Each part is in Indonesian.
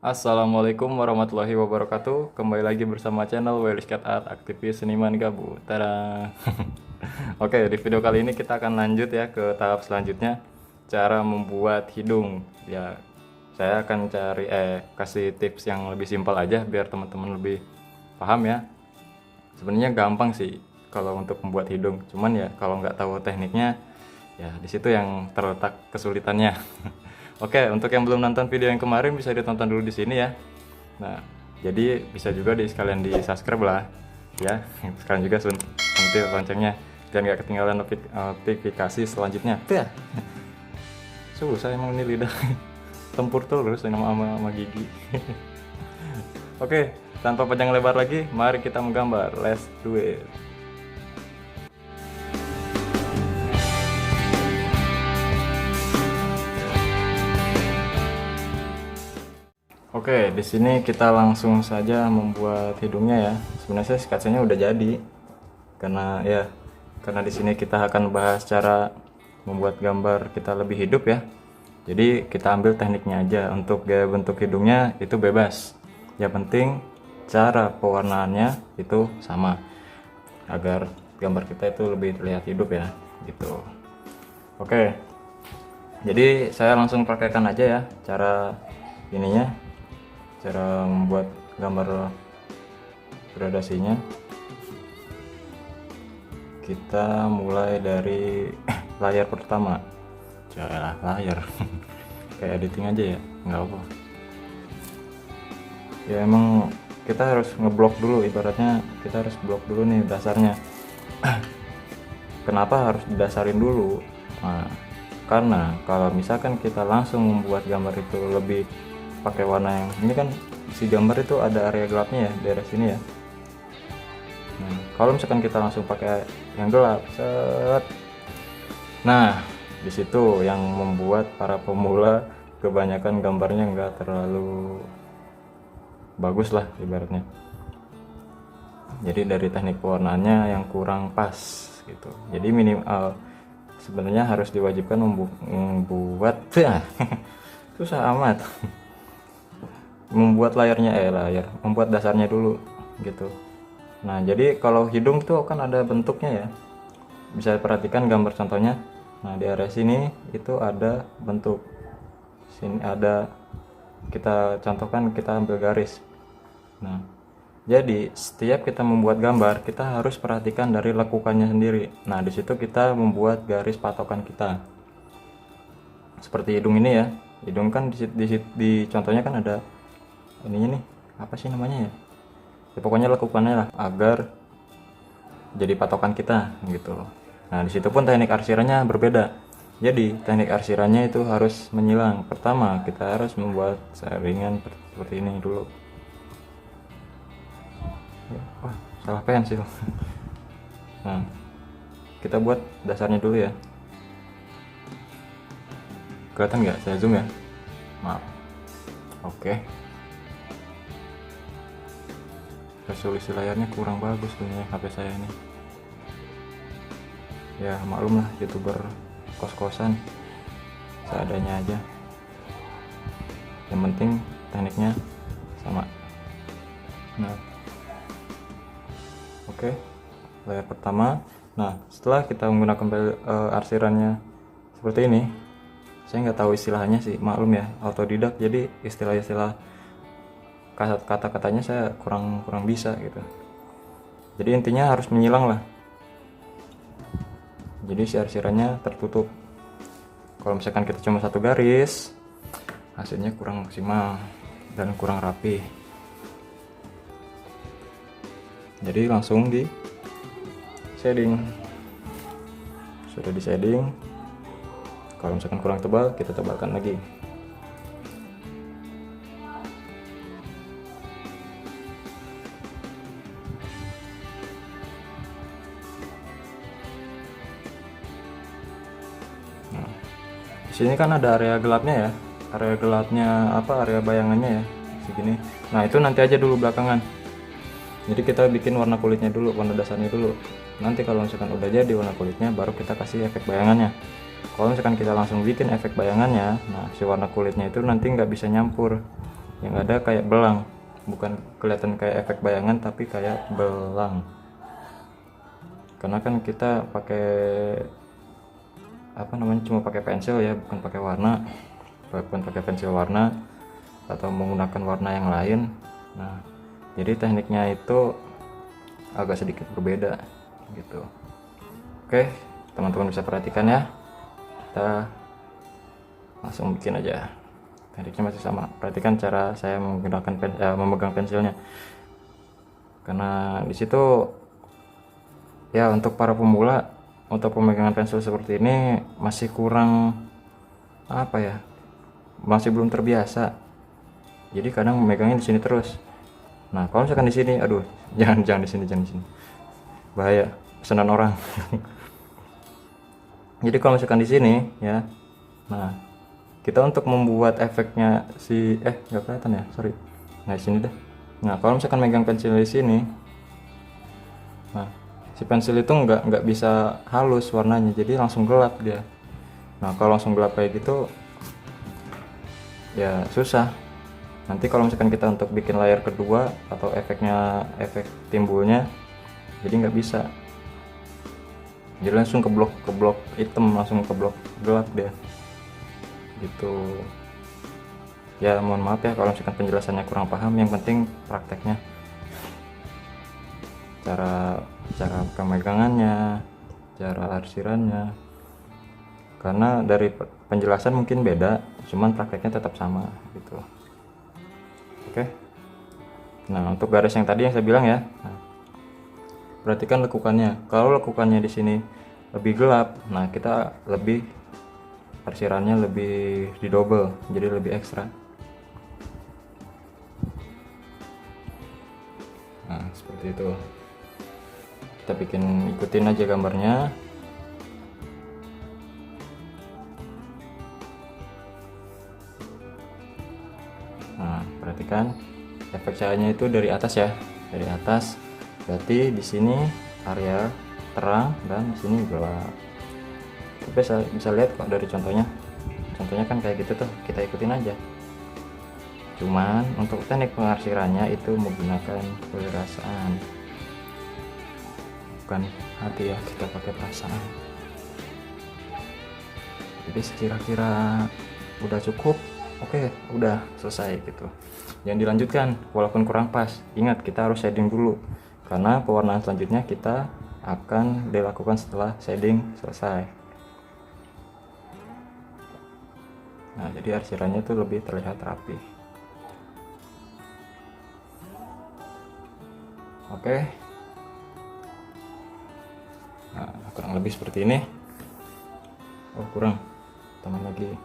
Assalamualaikum warahmatullahi wabarakatuh. Kembali lagi bersama channel Wellys Cat Art, aktivis seniman gabut. Tada. Oke, di video kali ini kita akan lanjut ya ke tahap selanjutnya, cara membuat hidung. Ya, saya akan kasih tips yang lebih simpel aja biar teman-teman lebih paham ya. Sebenarnya gampang sih kalau untuk membuat hidung, cuman ya kalau nggak tahu tekniknya, ya di situ yang terletak kesulitannya. Oke, untuk yang belum nonton video yang kemarin bisa ditonton dulu di sini ya. Nah, jadi bisa juga sekalian di subscribe lah, ya. Sekalian juga sentil loncengnya, biar nggak ketinggalan notifikasi selanjutnya. Tuh ya. Susah emang ini lidah, tempur terus sama gigi. Oke, tanpa panjang lebar lagi, mari kita menggambar. Let's do it. Oke, di sini kita langsung saja membuat hidungnya ya. Sebenarnya sketsanya udah jadi, karena di sini kita akan bahas cara membuat gambar kita lebih hidup ya. Jadi kita ambil tekniknya aja. Untuk gaya bentuk hidungnya itu bebas. Yang penting cara pewarnaannya itu sama, agar gambar kita itu lebih terlihat hidup ya, gitu. Oke, jadi saya langsung praktekkan aja ya cara ininya. Cara membuat gambar gradasinya, kita mulai dari layar pertama. Jangan layar kayak editing aja ya, nggak apa ya, emang kita harus ngeblok dulu, ibaratnya kita harus blok dulu nih dasarnya. Kenapa harus didasarin dulu? Nah, karena kalau misalkan kita langsung membuat gambar itu lebih pakai warna yang ini, kan si gambar itu ada area gelapnya ya, daerah sini ya. Nah, kalau misalkan kita langsung pakai yang gelap, nah di situ yang membuat para pemula kebanyakan gambarnya nggak terlalu bagus lah ibaratnya. Jadi dari teknik pewarnaannya yang kurang pas gitu. Jadi minimal sebenarnya harus diwajibkan membuat susah amat. Membuat membuat dasarnya dulu gitu. Nah, jadi kalau hidung tuh kan ada bentuknya ya. Bisa perhatikan gambar contohnya. Nah, di area sini itu ada bentuk. Sini ada, kita contohkan, kita ambil garis. Nah, jadi setiap kita membuat gambar, kita harus perhatikan dari lekukannya sendiri. Nah, di situ kita membuat garis patokan kita. Seperti hidung ini ya. Hidung kan di contohnya kan ada ininya nih, apa sih namanya ya, pokoknya lekukannya lah agar jadi patokan kita gitu loh. Nah, di situ pun teknik arsirannya berbeda. Jadi teknik arsirannya itu harus menyilang. Pertama kita harus membuat saringan seperti ini dulu. Wah, salah pensil. Nah, kita buat dasarnya dulu ya. Kelihatan nggak? Saya zoom ya, maaf. Oke. Resolusi layarnya kurang bagus punya HP saya ini ya, maklum lah, youtuber kos-kosan, seadanya aja. Yang penting tekniknya sama. Nah, oke, layar pertama. Nah, setelah kita menggunakan arsirannya seperti ini, saya nggak tahu istilahnya sih, maklum ya, autodidak, jadi istilah-istilah kata-katanya saya kurang bisa gitu. Jadi intinya harus menyilang lah, jadi si arsirannya tertutup. Kalau misalkan kita cuma satu garis, hasilnya kurang maksimal dan kurang rapi. Jadi langsung di shading. Sudah di shading, kalau misalkan kurang tebal, kita tebalkan lagi. Di sini kan ada area gelapnya ya, area gelapnya apa, area bayangannya ya, segini. Nah, itu nanti aja dulu belakangan. Jadi kita bikin warna kulitnya dulu, warna dasarnya dulu. Nanti kalau misalkan udah jadi warna kulitnya, baru kita kasih efek bayangannya. Kalau misalkan kita langsung bikin efek bayangannya, nah si warna kulitnya itu nanti nggak bisa nyampur. yang ada kayak belang, bukan kelihatan kayak efek bayangan tapi kayak belang. Karena kan kita pakai cuma pakai pensil ya, bukan pakai warna, bukan pakai pensil warna atau menggunakan warna yang lain. Nah, jadi tekniknya itu agak sedikit berbeda gitu. Oke, teman-teman bisa perhatikan ya. Kita langsung bikin aja. Tekniknya masih sama. Perhatikan cara saya menggunakan memegang pensilnya. Karena di situ ya untuk para pemula, untuk pemegangan pensil seperti ini masih kurang masih belum terbiasa. Jadi kadang memegangnya di sini terus. Nah, kalau misalkan di sini, aduh, jangan di sini. Bahaya, pesanan orang. Jadi kalau misalkan di sini ya. Nah, kita untuk membuat efeknya nggak kelihatan ya, sorry. Nah, di sini deh. Nah, kalau misalkan megang pensil di sini, nah, si pensil itu nggak bisa halus warnanya, jadi langsung gelap dia. Nah, kalau langsung gelap kayak gitu ya susah. Nanti kalau misalkan kita untuk bikin layer kedua atau efek timbulnya, jadi nggak bisa. Jadi langsung ke blok hitam, langsung ke blok gelap dia gitu. Ya mohon maaf ya kalau misalkan penjelasannya kurang paham, yang penting prakteknya, cara pemegangannya, cara arsirannya. Karena dari penjelasan mungkin beda, cuman prakteknya tetap sama gitu. Oke. Nah, untuk garis yang tadi yang saya bilang ya, nah, perhatikan lekukannya. Kalau lekukannya di sini lebih gelap, nah kita arsirannya lebih didouble, jadi lebih ekstra. Nah, seperti itu. Kita ikutin aja gambarnya. Nah, perhatikan efek cahayanya itu dari atas ya, dari atas. Berarti di sini area terang dan di sini gelap. Bisa lihat kok dari contohnya kan kayak gitu tuh, kita ikutin aja. Cuman untuk teknik pengarsirannya itu menggunakan perasaan, bukan hati ya, kita pakai perasaan. Jadi sekira-kira udah cukup, oke, udah selesai gitu. Yang dilanjutkan walaupun kurang pas, ingat kita harus shading dulu, karena pewarnaan selanjutnya kita akan dilakukan setelah shading selesai. Nah, jadi arsirannya itu lebih terlihat rapi. Oke. Nah, kurang lebih seperti ini. Oh, kurang. Tambah lagi.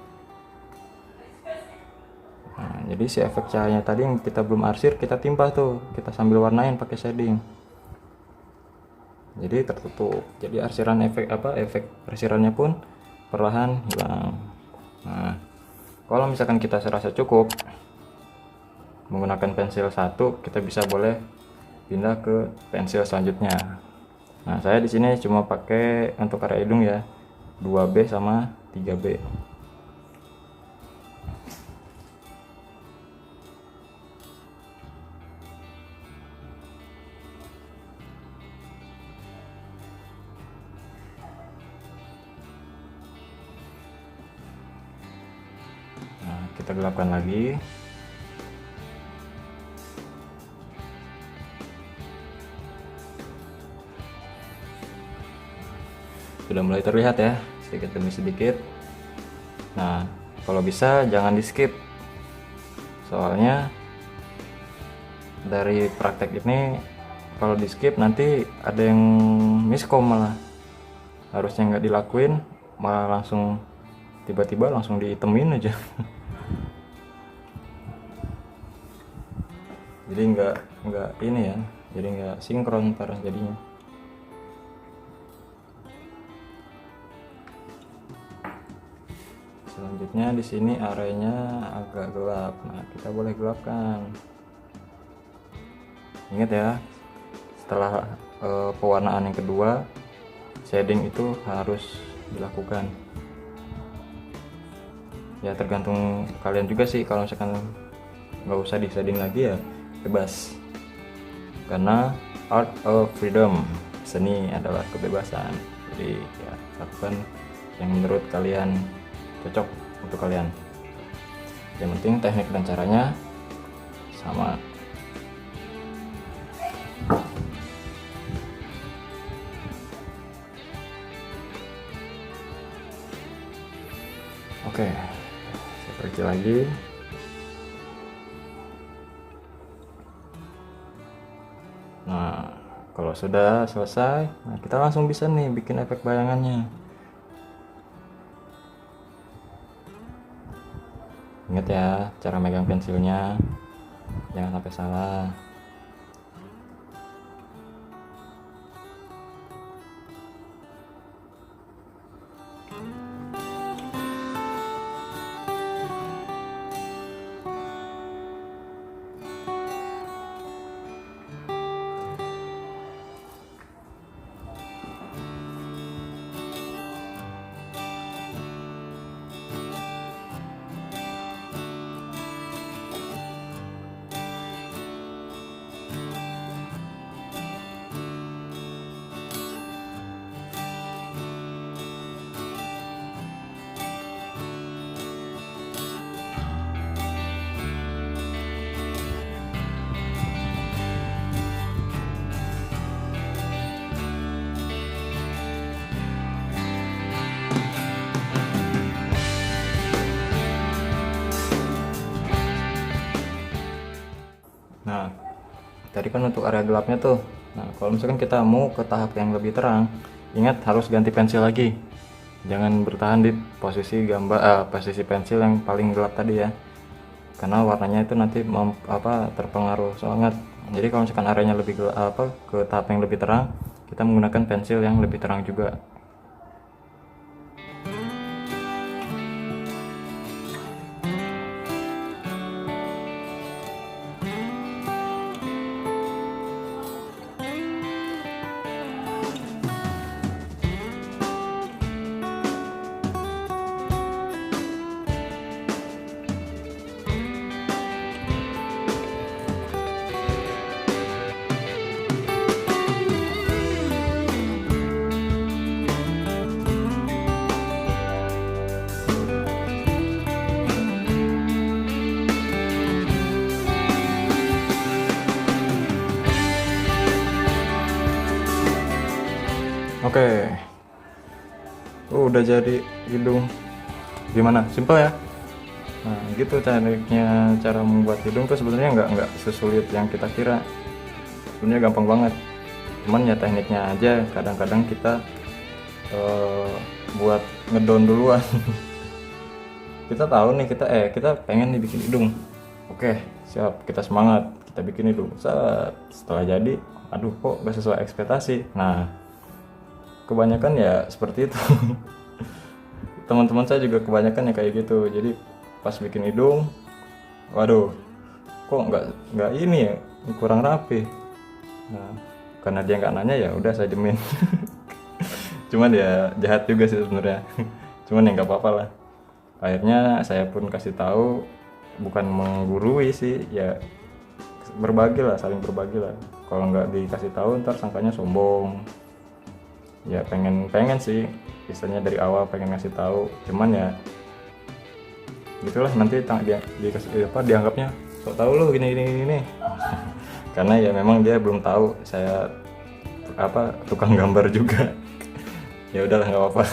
Nah, jadi si efek cahayanya tadi yang kita belum arsir, kita timpa tuh, kita sambil warnain pakai shading. Jadi tertutup. Jadi efek arsirannya pun perlahan hilang. Nah, kalau misalkan kita serasa cukup menggunakan pensil 1, kita boleh pindah ke pensil selanjutnya. Nah, saya di sini cuma pakai untuk area hidung ya, 2B sama 3B. Nah, kita gelapkan lagi. Sudah mulai terlihat ya, sedikit demi sedikit. Nah, kalau bisa jangan di skip, soalnya dari praktek ini kalau di skip nanti ada yang miskom, malah harusnya nggak dilakuin, malah langsung tiba-tiba langsung diitemin aja. Jadi nggak ini ya, jadi nggak sinkron ntar jadinya. Selanjutnya di sini areanya agak gelap. Nah, kita boleh gelapkan. Ingat ya, setelah pewarnaan yang kedua, shading itu harus dilakukan. Ya tergantung kalian juga sih, kalau misalkan nggak usah di-shading lagi ya bebas, karena art of freedom, seni adalah kebebasan. Jadi ya lakukan yang menurut kalian cocok untuk kalian, yang penting teknik dan caranya sama. Oke, saya pergi lagi. Nah, kalau sudah selesai, nah kita langsung bisa nih bikin efek bayangannya. Ingat ya, cara megang pensilnya, jangan sampai salah. Nah, tadi kan untuk area gelapnya tuh. Nah, kalau misalkan kita mau ke tahap yang lebih terang, ingat harus ganti pensil lagi. Jangan bertahan di posisi posisi pensil yang paling gelap tadi ya, karena warnanya itu nanti terpengaruh sangat. Jadi kalau misalkan areanya lebih gelap, ke tahap yang lebih terang, kita menggunakan pensil yang lebih terang juga. Oke, udah jadi hidung. Gimana? Simpel ya? Nah, gitu tekniknya. Cara membuat hidung tuh sebenarnya nggak sesulit yang kita kira. Sebenarnya gampang banget. Cuman ya tekniknya aja kadang-kadang kita buat ngedown duluan. Kita tahu nih kita pengen nih bikin hidung. Oke, siap, kita semangat, kita bikin hidung. Setelah jadi, aduh kok gak sesuai ekspektasi. Nah, kebanyakan ya seperti itu. Teman-teman saya juga kebanyakan ya kayak gitu. Jadi pas bikin hidung, waduh, kok nggak ini ya, kurang rapi. Nah, karena dia nggak nanya ya udah saya jamin. Cuman ya jahat juga sih sebenarnya. Cuman ya nggak apa-apa lah. Akhirnya saya pun kasih tahu, bukan menggurui sih, ya berbagi lah, saling berbagi lah. Kalau nggak dikasih tahu ntar sangkanya sombong. Ya pengen sih istilahnya dari awal pengen ngasih tahu, cuman ya gitulah, nanti dianggapnya sok tahu lu gini. Karena ya memang dia belum tahu saya tukang gambar juga. Ya udahlah, nggak apa-apa.